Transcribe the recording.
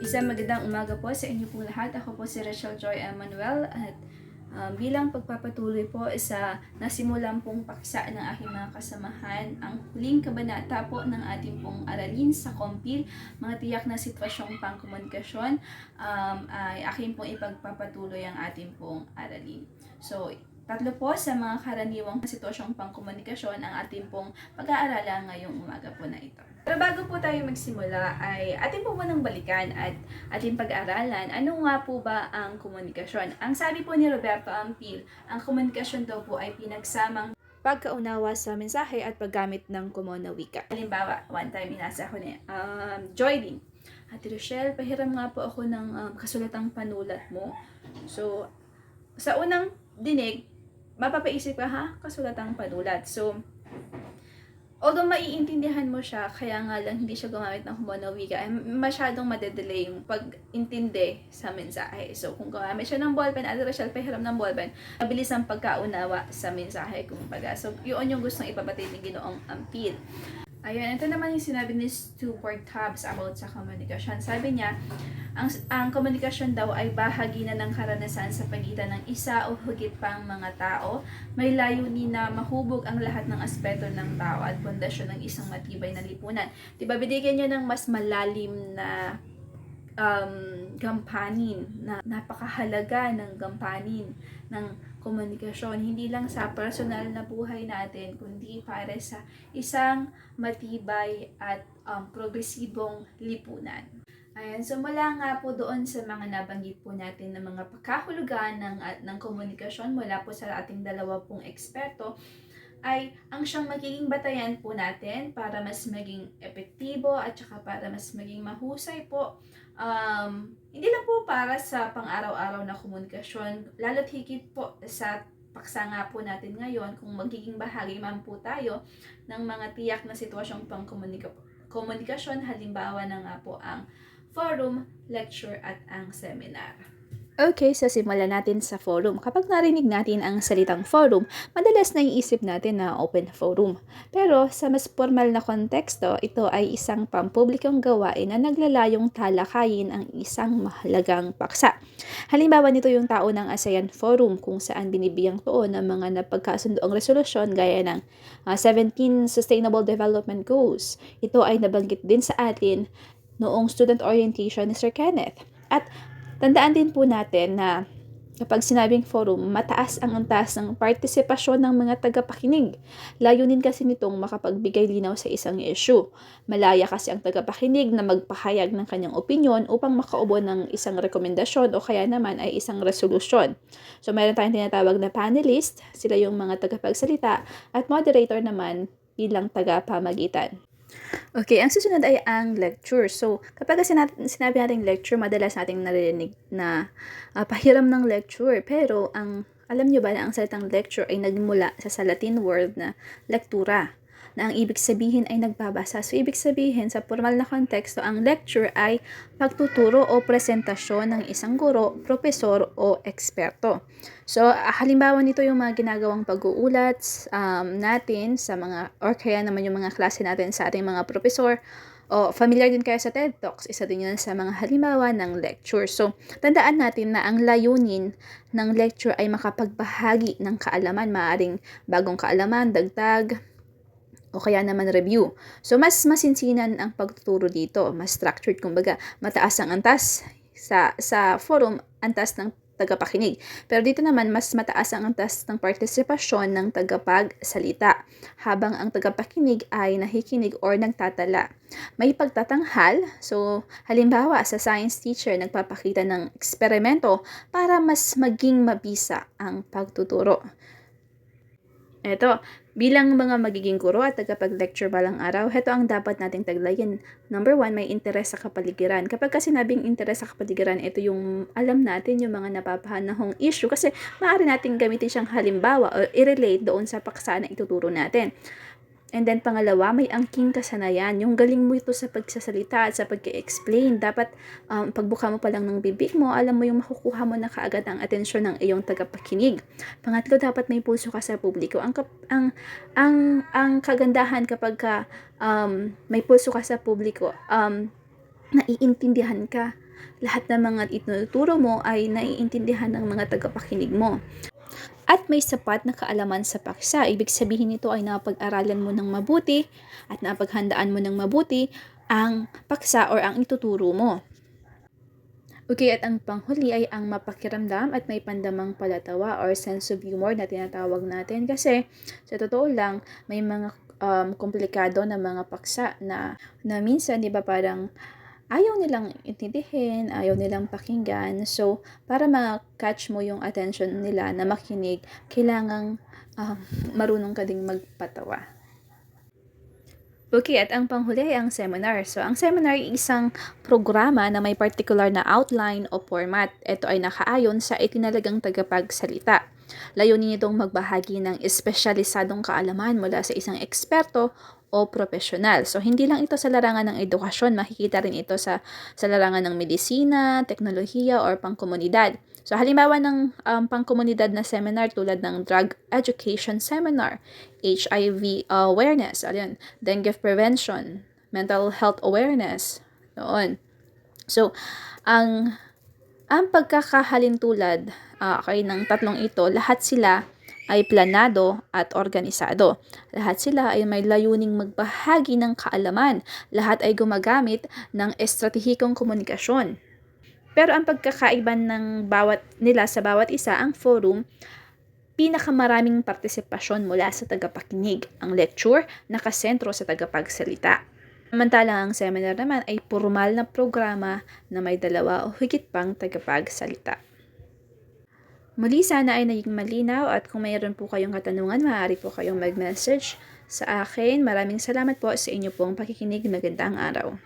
Isang magandang umaga po sa inyo pong lahat. Ako po si Rachel Joy Emmanuel at bilang pagpapatuloy po sa nasimulan pong paksa ng aking mga kasamahan, ang huling kabanata po ng ating pong aralin sa Compil, mga tiyak na sitwasyong pangkomunikasyon, ay aking pong ipagpapatuloy ang ating pong aralin. So, tatlo po sa mga karaniwang sitwasyong pangkomunikasyon ang ating pong pag-aaralan ngayong umaga po na ito. Pero bago po tayo magsimula ay atin po munang balikan at ating pag-aralan ano nga po ba ang komunikasyon. Ang sabi po ni Roberto Ampil, ang komunikasyon daw po ay pinagsamang pagkaunawa sa mensahe at paggamit ng common na wika. Halimbawa, one time inasa ko na Joylyn, Ate Rochelle, pahiram nga po ako ng kasulatang panulat mo. So, sa unang dinig, mapapaisip ka, ha? Kasulatang panulat. So, although maiintindihan mo siya, kaya nga lang hindi siya gumamit ng common na wika, ay masyadong madedelay yung pag-intindi sa mensahe. So, kung gumamit siya ng ballpen, Ate Rochelle, pahiram ng ballpen, mabilis ang pagkaunawa sa mensahe, kumbaga. So, yun yung gustong ipabatid ni Ginoong Ampil. Ayun, ito naman yung sinabi ni Stuart Tubbs about sa komunikasyon. Sabi niya, ang komunikasyon daw ay bahagi na ng karanasan sa pagitan ng isa o higit pang mga tao. May layunin na mahubog ang lahat ng aspeto ng tao at pundasyon ng isang matibay na lipunan. Diba, binigyan niya ng mas malalim na gampanin, na napakahalaga ng gampanin ng komunikasyon, hindi lang sa personal na buhay natin, kundi para sa isang matibay at progresibong lipunan. Ayan, so mula nga po doon sa mga nabanggit po natin na mga pagkahulugan ng komunikasyon mula po sa ating dalawa pong eksperto, ay ang siyang magiging batayan po natin para mas maging epektibo at saka para mas maging mahusay po. Hindi lang po para sa pang-araw-araw na komunikasyon, lalo't higit po sa paksa nga po natin ngayon kung magiging bahagi man po tayo ng mga tiyak na sitwasyong pang-komunikasyon, halimbawa na nga po ang forum, lecture at ang seminar. Okay, so simulan natin sa forum. Kapag narinig natin ang salitang forum, madalas naiisip natin na open forum. Pero sa mas formal na konteksto, ito ay isang pampublikong gawain na naglalayong talakayin ang isang mahalagang paksa. Halimbawa nito yung tao ng ASEAN Forum kung saan binibiyang tuon ang mga napagkasundoang resolusyon gaya ng 17 Sustainable Development Goals. Ito ay nabanggit din sa atin noong student orientation ni Sir Kenneth. At tandaan din po natin na kapag sinabing forum, mataas ang antas ng partisipasyon ng mga tagapakinig. Layunin kasi nitong makapagbigay linaw sa isang issue. Malaya kasi ang tagapakinig na magpahayag ng kanyang opinyon upang makaubo ng isang rekomendasyon o kaya naman ay isang resolusyon. So meron tayong tinatawag na panelist, sila yung mga tagapagsalita, at moderator naman bilang tagapamagitan. Okay, ang susunod ay ang lecture. So, kapag sinabi natin lecture, madalas nating narinig na pahiram ng lecture. Pero, alam nyo ba na ang salitang lecture ay nagmula sa Latin word na lectura, na ang ibig sabihin ay nagbabasa. So, ibig sabihin, sa formal na konteksto, ang lecture ay pagtuturo o presentasyon ng isang guro, propesor o eksperto. So, halimbawa nito yung mga ginagawang pag-uulat natin sa mga, or kaya naman yung mga klase natin sa ating mga propesor, o familiar din kayo sa TED Talks, isa din yun sa mga halimbawa ng lecture. So, tandaan natin na ang layunin ng lecture ay makapagbahagi ng kaalaman, maaaring bagong kaalaman, dagdag, o kaya naman review. So, mas masinsinan ang pagtuturo dito, mas structured, kumbaga, mataas ang antas sa forum, antas ng tagapakinig. Pero dito naman, mas mataas ang antas ng partisipasyon ng tagapagsalita, habang ang tagapakinig ay nakikinig or nagtatala. May pagtatanghal, so halimbawa sa science teacher, nagpapakita ng eksperimento para mas maging mabisa ang pagtuturo. Ito, bilang mga magiging guro at tagapag-lecture balang araw, ito ang dapat nating taglayin. Number 1, may interes sa kapaligiran. Kapag kasi sinabing interes sa kapaligiran, ito yung alam natin yung mga napapahanahong issue kasi maaari nating gamitin siyang halimbawa o i-relate doon sa paksa na ituturo natin. And then pangalawa, may angking kasanayan. Yung galing mo ito sa pagsasalita at sa pag-explain. Dapat pagbuka mo pa lang ng bibig mo, alam mo yung makukuha mo na kaagad ang atensyon ng iyong tagapakinig. Pangatlo, dapat may puso ka sa publiko. Ang kagandahan kapag may puso ka sa publiko, naiintindihan ka lahat ng mga itinuturo mo ay naiintindihan ng mga tagapakinig mo. At may sapat na kaalaman sa paksa. Ibig sabihin nito ay napag-aralan mo ng mabuti at napaghandaan mo ng mabuti ang paksa or ang ituturo mo. Okay, at ang panghuli ay ang mapakiramdam at may pandamang palatawa or sense of humor na tinatawag natin. Kasi sa totoo lang, may mga komplikado na mga paksa na minsan, di ba, parang ayaw nilang intindihin, ayaw nilang pakinggan. So, para ma-catch mo yung attention nila na makinig, kailangang marunong ka ding magpatawa. Okay, at ang panghuli ay ang seminar. So, ang seminar ay isang programa na may particular na outline o format. Ito ay nakaayon sa itinalagang tagapagsalita. Layunin nitong magbahagi ng espesyalisadong kaalaman mula sa isang eksperto o profesional. So, hindi lang ito sa larangan ng edukasyon. Makikita rin ito sa larangan ng medisina, teknolohiya, or pangkomunidad. So, halimbawa ng pangkomunidad na seminar tulad ng drug education seminar, HIV awareness, dengue prevention, mental health awareness, noon. So, ang pagkakahalintulad ng tatlong ito, lahat sila ay planado at organisado. Lahat sila ay may layuning magbahagi ng kaalaman. Lahat ay gumagamit ng estratehikong komunikasyon. Pero ang pagkakaiba ng nila sa bawat isa, ang forum, pinakamaraming partisipasyon mula sa tagapakinig. Ang lecture, nakasentro sa tagapagsalita. Samantalang ang seminar naman ay formal na programa na may 2 o higit pang tagapagsalita. Muli, sana ay naging malinaw at kung mayroon po kayong katanungan, maaari po kayong mag-message sa akin. Maraming salamat po sa inyo pong pakikinig. Magandang araw.